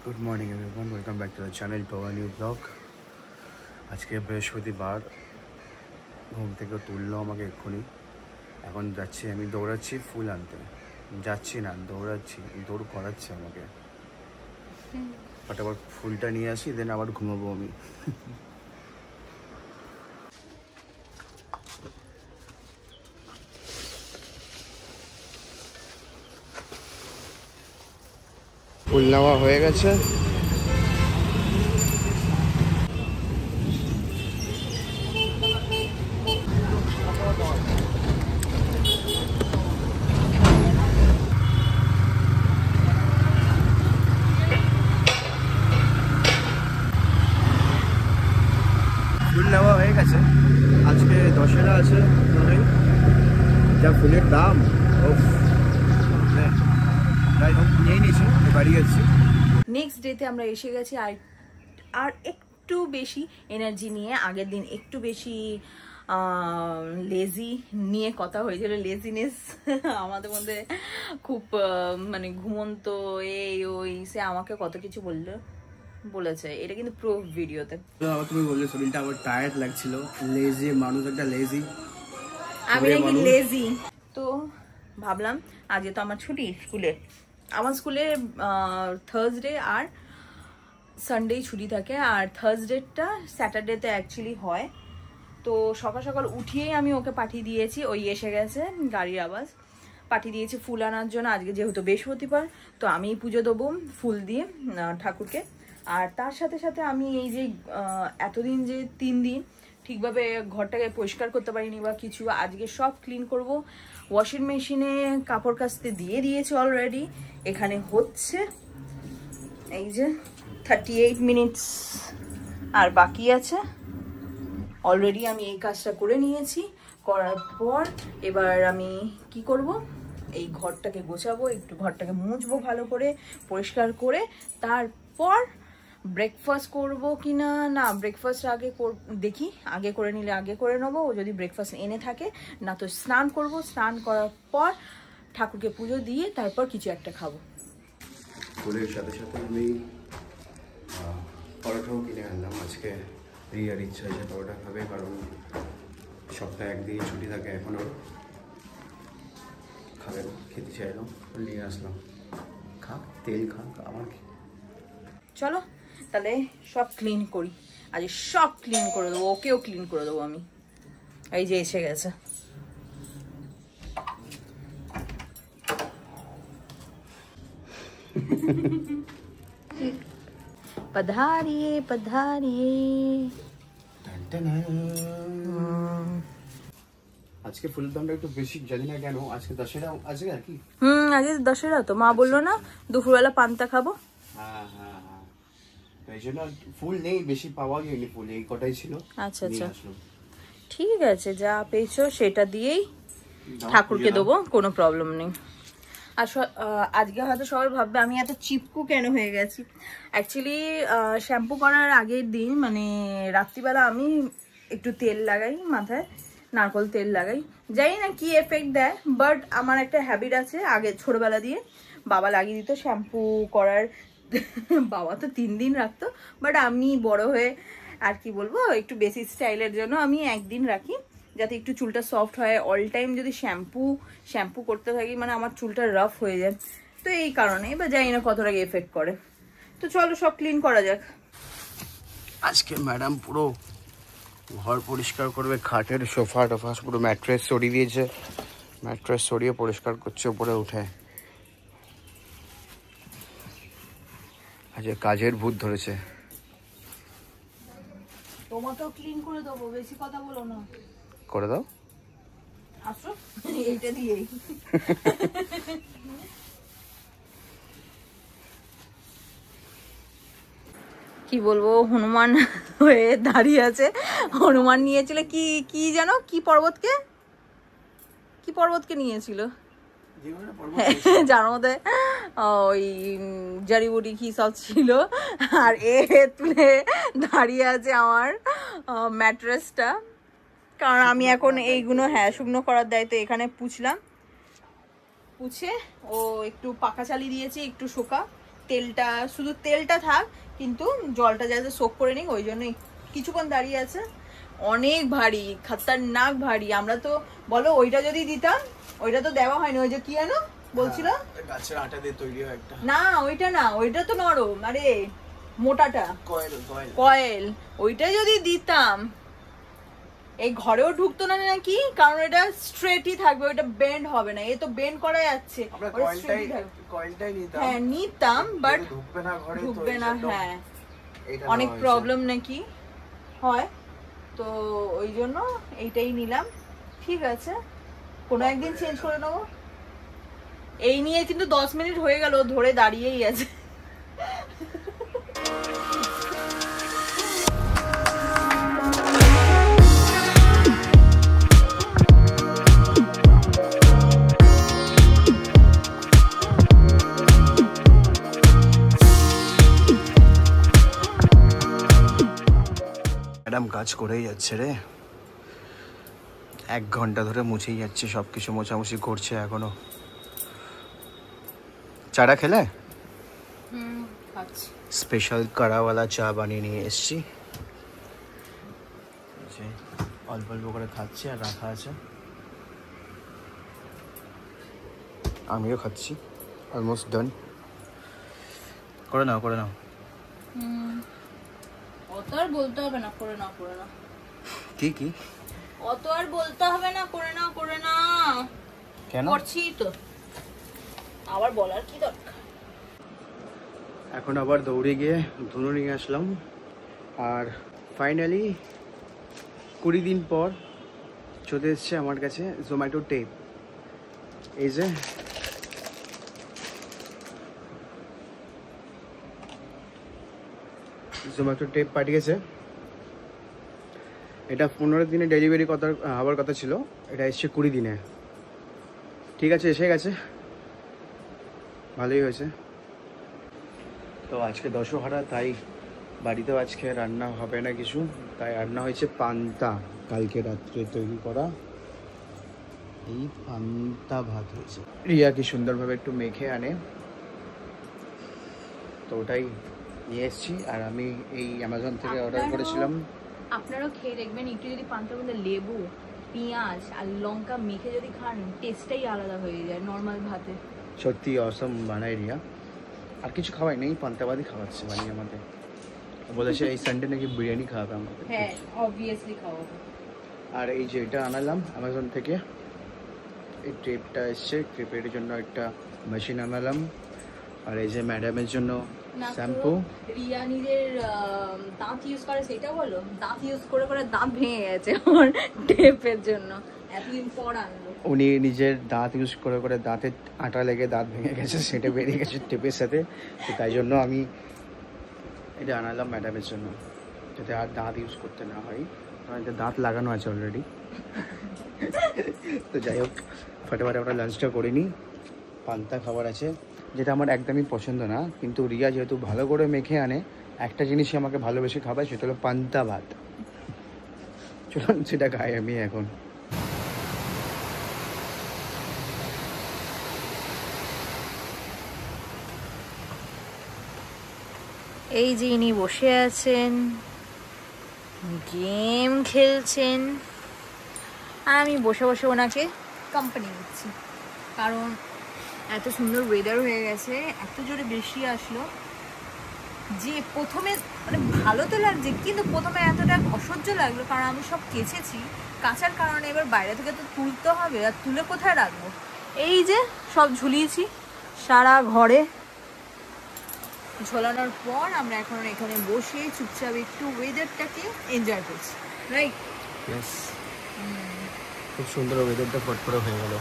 Good morning everyone, welcome back to the channel to a new blog. आज के बृहस्पतिवार घूम থেকে তুললো আমাকে এক্ষুনি। এখন যাচ্ছি, আমি দৌড়াচ্ছি ফুল আনতে। যাচ্ছি না, দৌড়াচ্ছি, দৌড় করাচ্ছে আমাকে। ফটাফট ফুলটা নিয়ে আসি, দেন আবার ঘুমাবো আমি। ফুল নেওয়া হয়ে গেছে। ফুল নেওয়া হয়ে গেছে। আজকে দশেরা আছে, যা ফুলের দাম নিয়ে নিয়েছি, বাড়ি যাচ্ছি। নেক্সট ডেতে আমরা এসে গেছি আর একটু বেশি এনার্জি নিয়ে। আগের দিন একটু বেশি লেজি নিয়ে কথা হয়েছিল, লেজিনেস আমাদের মধ্যে খুব মানে ঘুমন্ত এই ওই সে আমাকে কত কিছু বলেছে। এটা কিন্তু প্রো ভিডিওতে। তুমি বললে শরীরটা আমার টায়ার্ড লাগছিল, লেজি মানুষ একটা লেজি, আমি নাকি লেজি। তো ভাবলাম আজকে তো আমার ছুটি স্কুলের, আমার স্কুলে থার্সডে আর সানডে ছুটি থাকে, আর থার্সডেটা স্যাটারডেতে অ্যাকচুয়ালি হয়। তো সকাল সকাল উঠিয়েই আমি ওকে পাঠিয়ে দিয়েছি, ওই এসে গেছে গাড়ির আওয়াজ, পাঠিয়ে দিয়েছি ফুল আনার জন্য। আজকে যেহেতু বৃহস্পতিবার, তো আমি পুজো দেবো ফুল দিয়ে ঠাকুরকে। আর তার সাথে সাথে আমি এই যে এতদিন যে 3 দিন ঠিকভাবে ঘরটাকে পরিষ্কার করতে পারিনি বা কিছু, আজকে সব ক্লিন করব। ওয়াশিং মেশিনে কাপড় কাচতে দিয়ে দিয়েছি অলরেডি, এখানে হচ্ছে এই যে 38 মিনিটস আর বাকি আছে। অলরেডি আমি এই কাজটা করে নিয়েছি। করার পর এবার আমি কি করব, এই ঘরটাকে গোছাবো, একটু ঘরটাকে মুছবো ভালো করে পরিষ্কার করে। তারপর ব্রেকফাস্ট করবো কিনা, না ব্রেকফাস্ট আগে দেখি, আগে করে নিলে আগে করে নেবো, ও যদি ব্রেকফাস্ট এনে থাকে। না তো স্নান করব, স্নান করার পর ঠাকুরকে পুজো দিয়ে তারপর কিছু একটা খাবো। ফুলের সাথে সাথে আমি পরোটাও কিনে আনলাম। আজকে রিয়ার ইচ্ছা হয়েছে পরোটা খাবে, কারণ সপ্তাহে একদিন ছুটি থাকে, এখনও খাবে না, খেতে চাইলো, নিয়ে আসলাম। খা, তেল খা, আমার কি। চলো তাহলে সব ক্লিন করি, আজ সব ক্লিন করে দেবো, ওকেও ক্লিন করে দেবো আমি। এই যে এসে গেছে। पधारिए पधारिए। আজকে ফুলের দামটা একটু বেশি, জানি না কেন। আজকে দশেরা আজকে আর কি। আজকে দশেরা, তো মা বললো না দুপুরবেলা পান্তা খাবো। হ্যাঁ হ্যাঁ হ্যাঁ, এই জন্য ফুল নেই, বেশি পাওয়া গেলি, ফুল এই কটাই ছিল। আচ্ছা আচ্ছা, ঠিক আছে, যা পেয়েছো সেটা দিয়েই ঠাকুরকে দেবো, কোনো প্রবলেম নেই। আর আজকে হয়তো সবাই ভাববে আমি এত চিপকু কেন হয়ে গেছি। অ্যাকচুয়ালি শ্যাম্পু করার আগের দিন মানে রাত্রিবেলা আমি একটু তেল লাগাই মাথায়, নারকোল তেল লাগাই, জানি না কি এফেক্ট দেয়, বাট আমার একটা হ্যাবিট আছে, আগে ছোটবেলা দিয়ে বাবা লাগিয়ে দিত শ্যাম্পু করার। বাবা তো 3 দিন রাখতো, বাট আমি বড় হয়ে আর কি বলবো, একটু বেশি স্টাইলের জন্য আমি একদিন রাখি, যাতে একটু চুলটা সফট হয়। অল টাইম যদি শ্যাম্পু করতে থাকি মানে আমার চুলটা রাফ হয়ে যায়, তো এই কারণে। বা জানি না কতটা এফেক্ট করে। তো চলো সব ক্লিন করা যাক। আজকে ম্যাডাম পুরো ঘর পরিষ্কার করবে, খাটের সোফা টোফা পুরো ম্যাট্রেস সরিয়ে দিয়েছে, ম্যাট্রেস সরিয়ে পরিষ্কার করছে উপরে উঠে। আজকে কাজের ভূত ধরেছে। তোমাকেও ক্লিন করে দেবো, বেশি কথা বলো না। করে দাও, আসো এইটা দিয়েই। কি বলবো, হনুমান হয়ে দাঁড়িয়ে আছে। হনুমান নিয়েছিল কি যেন, কি পর্বতকে নিয়েছিল যার মধ্যে ওই জারিবুটি কি সব ছিল, আর এ তুলে দাঁড়িয়ে আছে আমার ম্যাট্রেসটা। কারণ আমি এখন এইগুলো শুকনো করার দায়িত্ব এখানে পুছলাম, পুছে ও একটু পাখা চালিয়ে দিয়েছি, একটু শোকা তেলটা, শুধু তেলটা থাক, কিন্তু জলটা যাতে সোক করে নিই, ওই জন্যই কিছুক্ষণ দাঁড়িয়ে আছে। অনেক ভারী, খতরনাক ভারী। আমরা তো বলো ওইটা যদি দিতাম, ওইটা তো দেওয়া হয়নি, ওই যে কি জানো বলছিল, গাছের আটা দিয়ে তৈরি হয় একটা। না ওইটা না, ওইটা তো নরম, আরে মোটাটা কয়েল, ওইটা যদি দিতাম এই ঘরেও ঢুকতো না নাকি, কারণ এটা স্ট্রেটই থাকবে, ওইটা বেন্ড হবে না। এই তো বেন্ড করা যাচ্ছে, হ্যাঁ নিতাম, বাট ঢুকবে না। হ্যাঁ অনেক প্রবলেম নাকি হয়, তো ওই জন্য এইটাই নিলাম। ঠিক আছে, কোনো একদিন চেঞ্জ করে নেবো। এই নিয়ে কিন্তু 10 মিনিট হয়ে গেল ধরে দাঁড়িয়েই আছে। ম্যাডাম কাজ করেই যাচ্ছে রে, 1 ঘন্টা ধরে মুছেই যাচ্ছে, সব কিছু মোছামুছি করছে এখনো। চাটা খেলে? স্পেশাল কারাওয়ালা চা বানিয়ে নিয়ে এসছি, অল্প অল্প করে খাচ্ছি, আর রাখা আছে, আমিও খাচ্ছি। Almost done. করে নাও করে নাও। অত আর বলতে হবে না, করে নাও করে নাও। কি কি অত আর বলতে হবে না, করে নাও করে নাও। কেন? করছি তো, আবার বলার কি দরকার। এখন আবার দৌড়ে গিয়ে ধুনো নিয়ে আসলাম, আর ফাইনালি 20 দিন পর চলে এসছে আমার কাছে জোম্যাটো টেপ। এই যে জোম্যাটো টেপ পাঠিয়েছে, এটা 15 দিনে ডেলিভারি হওয়ার কথা ছিল, এটা এসছে 20 দিনে। ঠিক আছে, এসে গেছে, ভালোই হয়েছে। তো আজকে দশহারা, তাই বাড়িতেও আজকে রান্না হবে না কিছু, তাই রান্না হয়েছে পান্তা, কালকে রাত্রে তৈরি করা এই পান্তা ভাত হয়েছে। রিয়া কি সুন্দরভাবে একটু মেখে আনে, তো ওটাই নিয়ে এসেছি। আর আমি এই অ্যামাজন থেকে অর্ডার করেছিলাম। আপনারাও খেয়ে দেখবেন, একটু যদি পান্তার মধ্যে লেবু, পেঁয়াজ আর লঙ্কা মেখে যদি খান, টেস্টটাই আলাদা হয়ে যায় নর্মাল ভাতে। সত্যি অসম বানায় রিয়া, আর কিছু খাওয়াই নেই, পান্তা ভাতই খাওয়াচ্ছে বানিয়ে আমাদের। বলেছে এই সানডে নাকি বিরিয়ানি খাওয়াবে আমাদের। হ্যাঁ অবভিয়াসলি খাওয়াবো। আর এই যে এটা আনালাম অ্যামাজন থেকে, এই ট্রেপটা এসছে, ট্রেপের জন্য একটা মেশিন আনালাম। আর এই যে ম্যাডামের জন্য শ্যাম্পু। রিয়া নিজের দাঁত ইউজ করে, সেটা বলো। দাঁত ইউজ করে করে দাঁত ভেঙে গেছে আমার টেপের জন্য, এতদিন পর আনলো। উনি নিজের দাঁত ইউজ করে করে দাঁতে আটা লেগে দাঁত ভেঙে গেছে, সেটা বেরিয়ে গেছে টেপের সাথে। তো তাই জন্য আমি এটা আনালাম ম্যাডামের জন্য, যাতে আর দাঁত ইউজ করতে না হয়, কারণ এটা দাঁত লাগানো আছে অলরেডি। তো যাই হোক, ফটাফট আমরা লাঞ্চটা করে নিই। পান্তা খাবার আছে, যেটা আমার একদমই পছন্দ না, কিন্তু রিয়া যেহেতু ভালো করে মেখে আনে, একটা জিনিসই আমাকে ভালোবেসে খাবায়, সেটা হলো পান্তা ভাত। চলুন সেটা খাই আমি এখন। এই যে ইনি বসে আছেন, গেম খেলছেন, আর আমি বসে বসে ওনাকে কোম্পানি দিচ্ছি, কারণ এত সুন্দর ওয়েদার হয়ে গেছে, এত জোরে বৃষ্টি আসলো যে প্রথমে মানে ভালো তো লাগছে, কিন্তু প্রথমে এতটা অসহ্য লাগলো, কারণ আমি সব কেচেছি, কাচার কারণে এবার বাইরে থেকে তো তুলতে হবে, আর তুলে কোথায় রাখবো। এই যে সব ঝুলিয়েছি সারা ঘরে, ঝোলানোর পর আমরা এখন এখানে বসে চুপচাপ একটু ওয়েদারটাকে এনজয় করছি, রাইট? খুব সুন্দর ওয়েদারটা, ফটফট হয়ে গেল।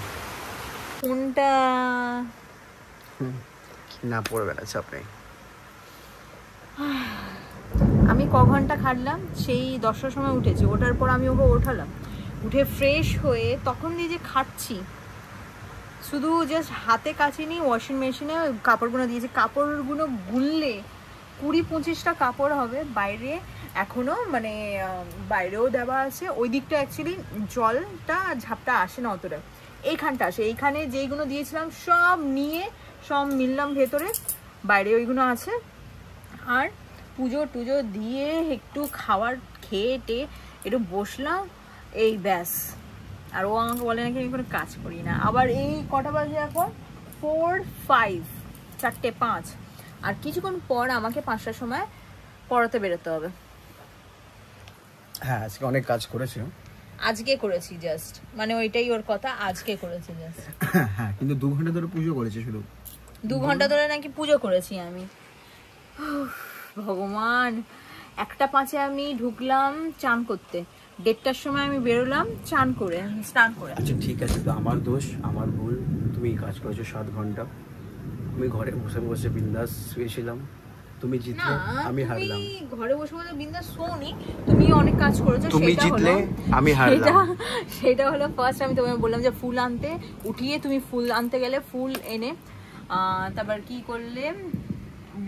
ফোনটা না পড়ে বেড়াচ্ছে আপনি। আমি ক ঘন্টা খাটলাম, সেই 10টার সময় উঠেছি, ওঠার পর আমি ওকে ওঠালাম, উঠে ফ্রেশ হয়ে তখন দিয়ে যে খাটছি, শুধু জাস্ট হাতে কাচিনি, ওয়াশিং মেশিনে কাপড়গুলো দিয়েছি, কাপড়গুলো গুললে 20-25টা কাপড় হবে। বাইরে এখনো মানে বাইরেও দেওয়া আছে, ওই দিকটা অ্যাকচুয়ালি জলটা ঝাপটা আসে না অতটা, এইখানটা আসে। এইখানে যেইগুলো দিয়েছিলাম সব নিয়ে সব মিললাম ভেতরে, বাইরে ওইগুলো আছে। আর পুজো টুজো দিয়ে একটু খাবার খেয়ে টেয়ে একটু বসলাম, এই ব্যাস। আর ও আমাকে বলে নাকি আমি কোনো কাজ করি না। আবার এই কটা বাজে এখন 4:05, 4:05। আর কিছুক্ষণ পর আমাকে 5টার সময় পড়াতে বেরোতে হবে। হ্যাঁ আজকে অনেক কাজ করেছে, আজকে করেছি জাস্ট, মানে ওইটাই ওর কথা, আজকে করেছি জাস্ট। হ্যাঁ কিন্তু 2 ঘন্টা ধরে পুজো করেছে, শুধু 2 ঘন্টা ধরে নাকি পুজো করেছি আমি। ভগবান, 1:05 আমি ঢুকলাম চান করতে, 1:30টার সময় আমি বেরোলাম চান করে, স্নান করে। আচ্ছা ঠিক আছে, তো আমার দোষ, আমার ভুল। তুমি কাজ করেছো 7 ঘন্টা, আমি ঘরে বসে বসে বিন্দাস শুয়েছিলাম। তুমি জিতলে, আমি হারলাম। ঘরে বসে বসে বিন্দাস শোনি, তুমি অনেক কাজ করেছো। তুমি জিতলে, আমি হারলাম। সেটা হলো ফার্স্ট আমি তোমায় বললাম যে ফুল আনতে, উঠিয়ে তুমি ফুল আনতে গেলে, ফুল এনে তারপর কি করলে,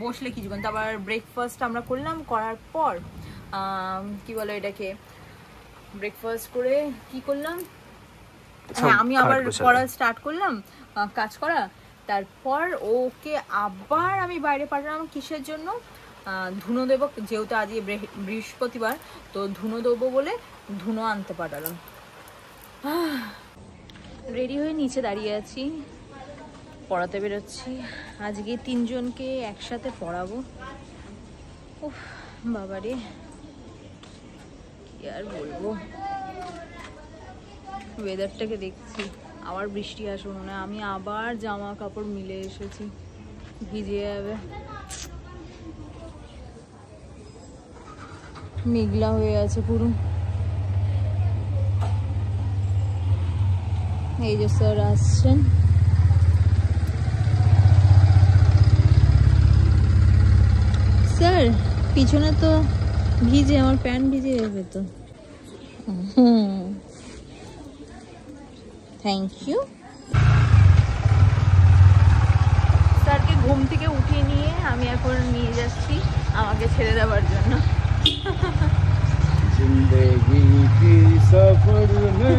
বসলে কিছুক্ষণ, তারপর ব্রেকফাস্ট আমরা করলাম। করার পর কি বলে এটাকে, ব্রেকফাস্ট করে কি করলাম, হ্যাঁ আমি আবার পড়া স্টার্ট করলাম, কাজ করা। তারপর ওকে আবার আমি বাইরে পাঠালাম কিসের জন্য, ধুনো দেবো, যেহেতু আজকে বৃহস্পতিবার, তো ধুনো দেবো বলে ধুনো আনতে পাঠালাম। রেডি হয়ে নিচে দাঁড়িয়ে আছি, পড়াতে বেরোচ্ছি। আজকে 3 জনকে একসাথে পড়াবো। উফ বাবারে, কি আর বলবো। ওয়েদারটাকে দেখছি, আবার বৃষ্টি আসবে মনে হয়। আমি আবার জামা কাপড় মিলে এসেছি, ভিজে যাবে। মেঘলা হয়ে আছে পুরো। এই যে স্যার আসছেন। স্যার পিছনে তো ভিজে, আমার প্যান্ট ভিজে যাবে তো। Thank you. স্যারকে ঘুম থেকে উঠিয়ে নিয়ে আমি এখন নিয়ে যাচ্ছি আমাকে ছেড়ে দেওয়ার জন্য। জিন্দেগি কি সফর মে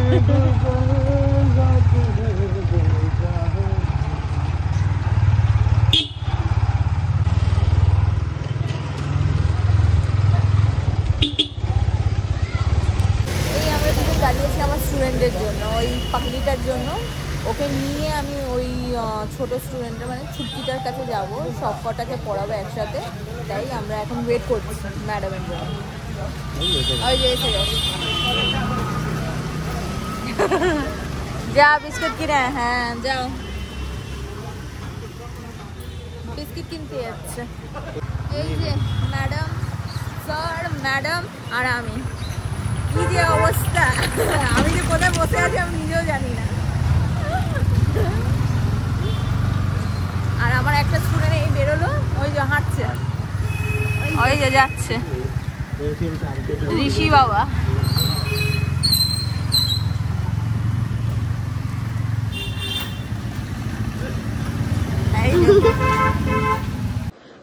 দাঁড়িয়েছি আমার স্টুডেন্টের জন্য, ওই পাগলিটার জন্য। ওকে নিয়ে আমি ওই ছোট স্টুডেন্টের মানে ছুটিটার কাছে যাব, সব কটাকে পড়াবো একসাথে। তাই আমরা এখন ওয়েট করছি ম্যাডামের জন্য। ওই যে এসে গেছে। যা বিস্কুট কিনে, হ্যাঁ যাও, বিস্কিট কিনতে যাচ্ছে। এই যে ম্যাডাম, স্যার, ম্যাডাম আর আমি, কি যে অবস্থা। আমি যে কোথায় বসে আছি আমি নিজেও জানি না। আর আমার একটা স্টুডেন্ট এই বেরোলো, ওই যে হাঁটছে, ওই যে যাচ্ছে ঋষি বাবা।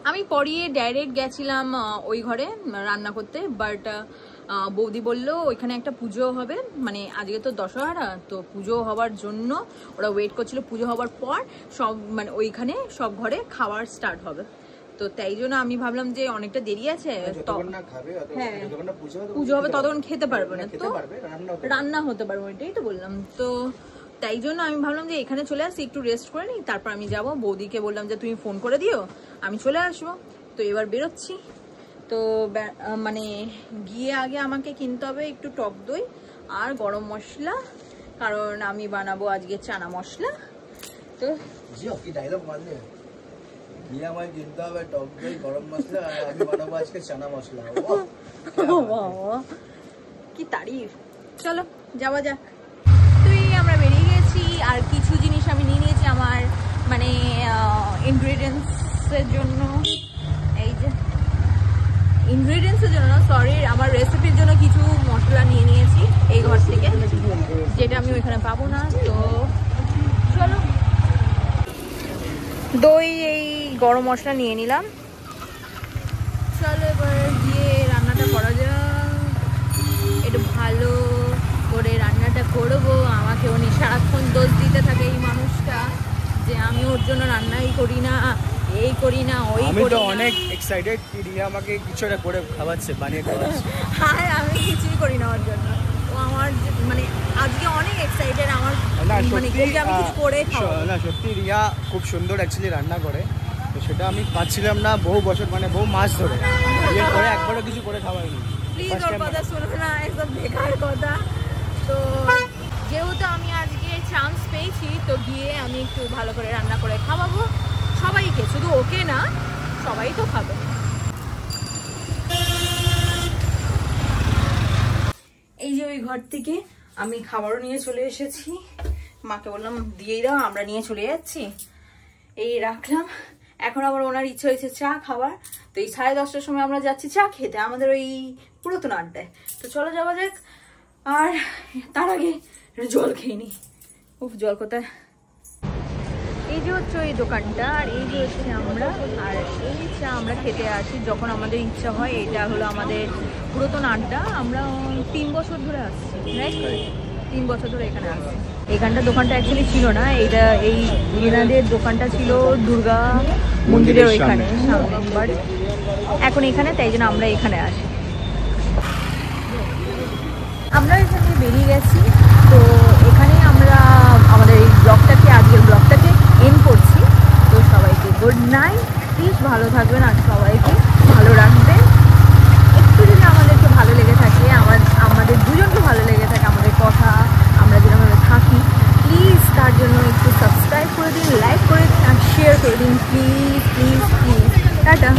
আমি পড়িয়ে ডাইরেক্ট গেছিলাম ওই ঘরে রান্না করতে, বাট বৌদি বললো ওইখানে একটা পুজো হবে, মানে আজকে তো দশহরা, তো পুজো হওয়ার জন্য ওরা ওয়েট করছিল। পুজো হওয়ার পর সব মানে ওইখানে সব ঘরে খাবার স্টার্ট হবে। তো তাই জন্য আমি ভাবলাম যে অনেকটা দেরি আছে, হ্যাঁ পুজো হবে ততক্ষণ খেতে পারবে না, তো রান্না হতে পারবো, এটাই তো বললাম। তো তাই জন্য আমি ভাবলাম যে এখানে চলে আসি, একটু রেস্ট করে নিই, তারপর আমি যাব। বৌদিকে বললাম যে তুমি ফোন করে দিও, আমি চলে আসবো। তো এবার বেরোচ্ছি। তো মানে গিয়ে আগে আমাকে কিনতে হবে একটু টক দই আর গরম মশলা, কারণ আমি বানাবো আজকে চানা মশলা। তো ডায়লগ মারলে গিয়ে আমায় কিনতে হবে টক দই, গরম মশলা, আর আমি বানাবো আজকে চানা মশলা। কি তারিফ। চলো যাওয়া যাক। তুই আমরা বেরিয়ে গেছি, আর কিছু জিনিস আমি নিয়ে নিয়েছি আমার মানে ইনগ্রেডিয়েন্টসের জন্য। এই যে ইনগ্রেডিয়েন্টসের জন্য, সরি, আমার রেসিপির জন্য কিছু মশলা নিয়ে নিয়েছি এই ঘর থেকে, যেটা আমি ওইখানে পাবো না। তো চলো, দই, এই গরম মশলা নিয়ে নিলাম। চলো এবার গিয়ে রান্নাটা করা যাক। একটু ভালো করে রান্নাটা করবো। আমাকে উনি সারাক্ষণ দোষ দিতে থাকে এই মানুষটা, যে আমি ওর জন্য রান্নাই করি না, এই করি না ওই আমি করি তো না। অনেক এক্সাইটেড কি রিয়া আমাকে কিছু একটা করে খাওয়াচ্ছে, বানিয়ে খাওয়াচ্ছে। আর আমি কিছুই করি না ওর জন্য। ও আমার মানে আজকে অনেক এক্সাইটেড আমার, না মানে সত্যি ওকে আমি কিছু করে খাওয়াবো। না সত্যি রিয়া খুব সুন্দর অ্যাকচুয়ালি রান্না করে, তো সেটা আমি পাচ্ছিলাম না বহু বছর, মানে বহু মাস ধরে। বিয়ের পরে একবারও কিছু করে খাওয়াইনি। প্লিজ ওর কথা শুনো না, একদম বেকার কথা। তো যেহেতু আমি আজকে চান্স পেয়েছি, তো গিয়ে আমি একটু ভালো করে রান্না করে খাওয়াবো সবাইকে, শুধু ওকে না, সবাই তো খাবে। এই যে ওই ঘর থেকে আমি খাবারও নিয়ে চলে এসেছি, মাকে বললাম দিয়েই দাও, আমরা নিয়ে চলে যাচ্ছি। এই রাখলাম। এখন আবার ওনার ইচ্ছে হয়েছে চা খাবার, তো এই 10:30টার সময় আমরা যাচ্ছি চা খেতে আমাদের ওই পুরাতন আড্ডায়। তো চলো যাওয়া যাক। আর তার আগে একটু জল খেয়ে নি। উফ, জল কোথায়? এই যে হচ্ছে ওই দোকানটা, আর এই যে হচ্ছে আমরা, আর এই চা আমরা খেতে আসি যখন আমাদের ইচ্ছা হয়। এটা হলো আমাদের পুরাতন আড্ডা, আমরা 3 বছর ধরে আসছি, রাইট? 3 বছর ধরে এখানে আসছি। এখানটা দোকানটা অ্যাকচুয়ালি ছিল না, এটা এই এনাদের দোকানটা ছিল দুর্গা মন্দিরের ওইখানে সামনে, বাট এখন এখানে, তাই জন্য আমরা এখানে আসি। আমরা এখানে বেরিয়ে গেছি, তো এখানে আমরা আমাদের এই ব্লগটাকে, আজকের ব্লগটাকে এন্ড করছি। তো সবাইকে গুড নাইট, প্লিজ ভালো থাকবেন আর সবাইকে ভালো রাখবেন। একটু যদি আমাদেরকে ভালো লেগে থাকে, আমাদের দুজনকে ভালো লেগে থাকে আমাদের কথা, আমরা যেরকমভাবে থাকি, প্লিজ তার জন্য একটু সাবস্ক্রাইব করে দিন, লাইক করে দিন আর শেয়ার করে দিন, প্লিজ প্লিজ প্লিজ। টাটা।